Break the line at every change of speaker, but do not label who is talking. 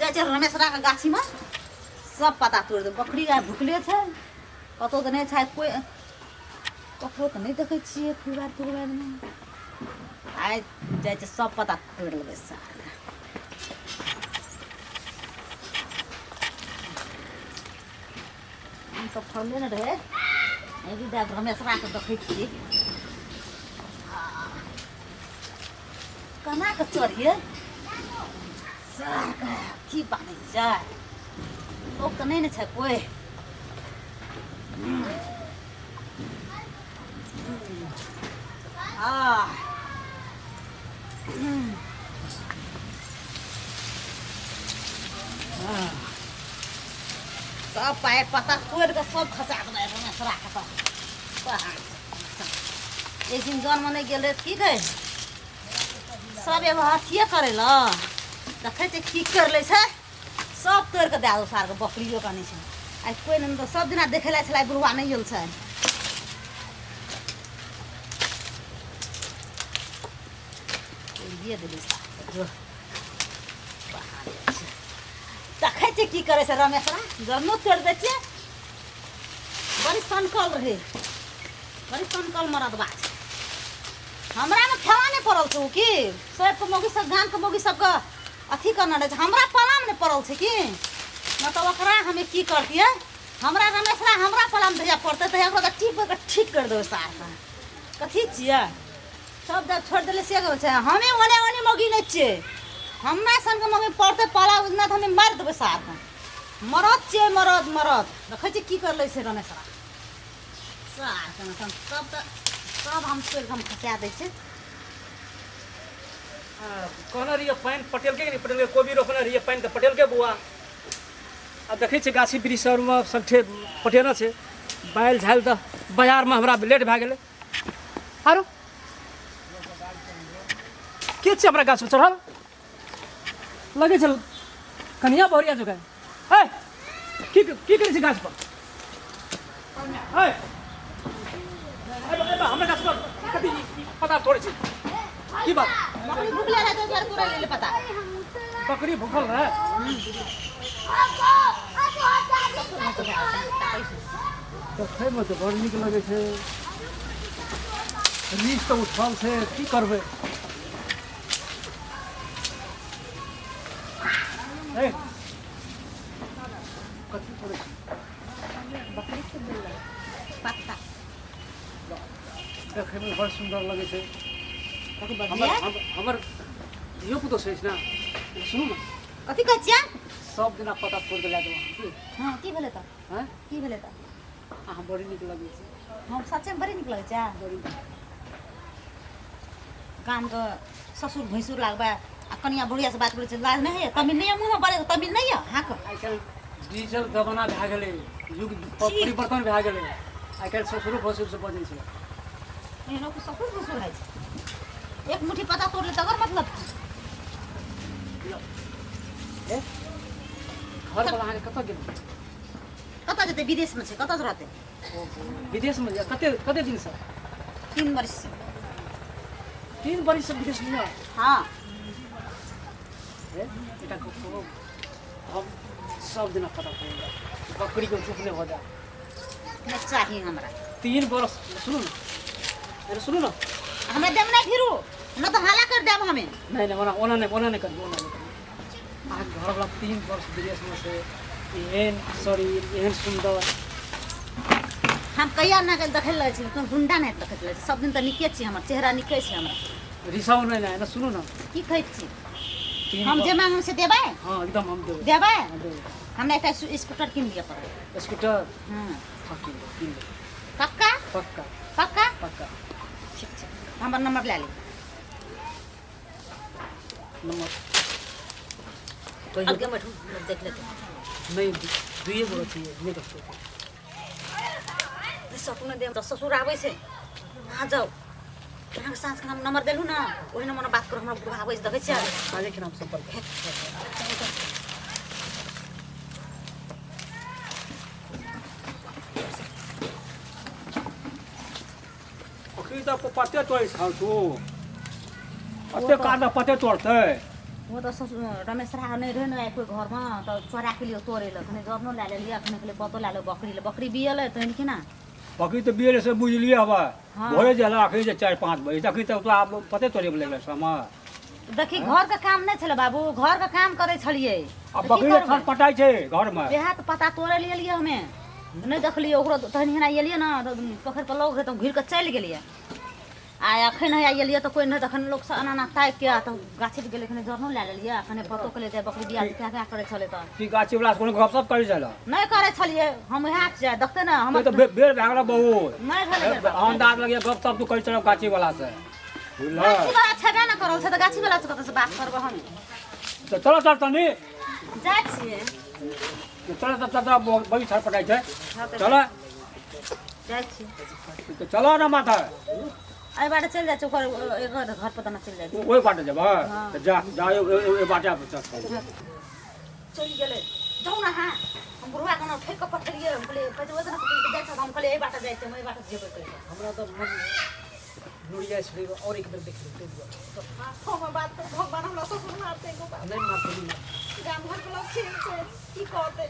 जाए छै रमेशरा के गाछी में सब पता तोड़ दे। बकरी गाय भुखले छै, कतौ तो नहीं छै, कोई ककरो तो नहीं देखे छिए फुलबार में। आइ जाए छै सब पता तोड़ लेबै सार। हम सब फड़ले न रहे एहि दाय रमेशरा के देखे छिए केना के चढ़िए की बात छै। लोग तो नहीं न छै कोई। सब पैर पत्ता तोड़ के सब खसा दे रमेशरा के तो एक दिन जन्म नहीं गेले की कहे सब एगो हथिये करे ल देखे छै की कर ले छै, सब तोड़ के दे दो सार के। बकरियो का नहीं छै आई कोई नहीं, तो सब दिना देखे ला छला बुढ़वा नहीं गेल छै। ये देली सार देखे छै की करे छै रमेशरा। जन्नो तोड़ दे छै, बड़ी सनकल रहे, बड़ी सनकल मरदबा छै। हमरा में खेवा नहीं पड़ल छै कि सर के मोगी सब धान के मोगी सबके अथी करना रहे, हमरा पलाम नहीं पड़ल छै कि न तो ओकरा हमें की करतिए। हमरा रमेशरा हमरा पलाम भेजा पड़ते तो एकरो टिप के ठीक कर देबै सार के। कथी छिए सब दे छोड़ देले से गो छै। हमें ओने ओने मोगी नहीं छिए, हमरा सन के मोगी पड़ते पाला उजना तो हमें मार देबै सार के। मरद छिए मरद मरद देखे छी की कर ले छै रमेशरा सार के। सब हम तोड़ के हम खसा दै छै।
कहना रहिए पानि पटेल के नहीं पटेल के, कोबी रोपना रहिए पानि तो पटेल के बुआ। आ देखे छे गाछी वृक्ष में सबठे पटेना छे। बाइल झाइल तो बाजार में हमरा लेट भए गेलै। आरो के छे हमरा गाछ पर चढ़ल लगे छल कनिया बहुरिया जगह। है की करे छे गाछ पर? है हमरा गाछ पर कथी पता थोड़े छे की बात?
बकरी भूखले रहे तो यार तोरा ले ले पता।
बकरी भूखल रहे देखे में तो बड़ नीक लगे छे। रीछ तो उठल छे की करबे। ए कथी करे छे?
बकरी के बोल पत्ता
देखे में बड़ सुंदर लगे छे।
कथी
हमर
बगिया
हमर धियो पुतो छै ना, सुनू ना
कथी कहै छियै?
सब दिना पता तोड़ के ला देबो की।
हां की भेलै त?
हैं
की भेलै त?
अहाँ बड़ी नीक लगे छे।
हम सच्चे में बड़ी निक लगे छै।
बड़ी
गाम के ससुर भैंसुर लागबा आ कनिया बुढ़िया से बात करे छै लाज नहीं है? तमिल नहीं है मुंह में बड़े तमिल नहीं है हाँ का
आजकल डिजिटल जमाना भए गेलै, युग परिवर्तन भए गेलै। आजकल ससुरो भसुर से बजै छै।
एहनो के ससुर भैंसुर है छै। एक मुट्ठी पता तोड़ ले तगर मतलब
ए घर वाला अहाँ कतऽ गेल?
कतऽ जेतै? विदेश में छै। कतऽ रहतै?
विदेश में कते कते दिन से?
3 वर्ष से।
3 बरिस से विदेश में?
हाँ
बेटा को हम सब दिन पता करेंगे बकरी को चुप नहीं हो जा।
नहीं चाहिए हमरा।
3 बरस सुनो ना, अरे सुनो ना
हमें देम नहीं फिरू न तो हाला कर देब हमें।
नहीं नहीं ओना नहीं कर ओना नहीं कर। आज घर वाला 3 वर्ष विदेश में से एहन शरीर एहन सुंदर
हम कहिया ना के देखै ले छी तो गुंडा नहीं देखै ले। सब दिन तो निके छी, हमर चेहरा निके छै हमरा।
रिसाव नहीं ना ना सुनो ना
की कहै छी?
3
हम जे मांग से देबै?
हाँ एकदम हम देबे
देबै?
देबे।
हमरा एकटा स्कूटर किन दिया पड़त।
स्कूटर
हां
हाँ किन दे
पक्का
पक्का
पक्का
पक्का।
ठीक छै हमर नंबर ले ली।
नंबर तो
आगे बैठो देख लेते
नहीं दुए गो चाहिए नहीं रखते।
सपना दे तो ससुर आबै छै आ जाओ अहाँ के सास के हम नंबर देलू ना ओही नंबर में बात करो। हमरा बुढ़ा आबै छै देखै छियै
आगे के नाम संपर्क अखनी तो पत्ते तोड़ छाल तू अते काट पत्ते तोड़ते
वो तो रमेश रा नहीं रहे ना कोई घर में तो चोरा के लिए तोड़े लो खने जब न ले लिया खने के लिए पतो ले लो बकरी बियल है तो इनकी ना
बकरी तो बियर से बुझ लिया हवा
हाँ।
भोरे जला आखिर 4-5 बजे तक तो आप पते तोड़े बोले समय
देखी घर का काम नहीं छले बाबू घर का काम करे छलिए
अब बकरी छट पटाई छे घर में
बेहा तो पता तोड़े लिए हमें नहीं देखलिए ओकरो तहन हिना एलिए ना तो पोखर पर लोग तो घिर के चल गेलिए आ अखन है एलिए तो कोई नहीं तखन लोग से अनाना ताक के तो गाछी पे गेले खने जरनो ले लेलिए अखने पतो के लिए बकरी बिया क्या करे छले तो
की गाछी वाला कोनो गपसप करी चला
नहीं करे छलिए हम यहाँ जाए देखते ना हम
तो बेर भागला बहुत
नहीं भेले
अंदाज लगे गपसप तू करी चला गाछी वाला से बुझला
गाछी वाला छेबे ना करल छ त गाछी वाला से कत से बात करब हम
तो चलो चल तनी
जाय छिए
चलो चल बड़ी छट पटाई छे चलो
जाय छिए
तो चलो ना माथा
आई बाटे चल जाय छ ओकर घर पता ना चल जाय छ
ओए बाटे जब तो जा जा ए बाटे आप चल
चल गेले जाऊ ना हां हम बुढ़वा कना फेक के पठलिए हम कहले पैसे वजन के जाय छ हम कहले ए बाटे जाय छ मैं बाटे जेबे करे
हमरा तो मन नुड़िया छे और एक बेर देख ले तो
हम बात तो भगवान हमरा ससुर मारते को
नहीं मारते नहीं
गाम घर के लोग छे की कहते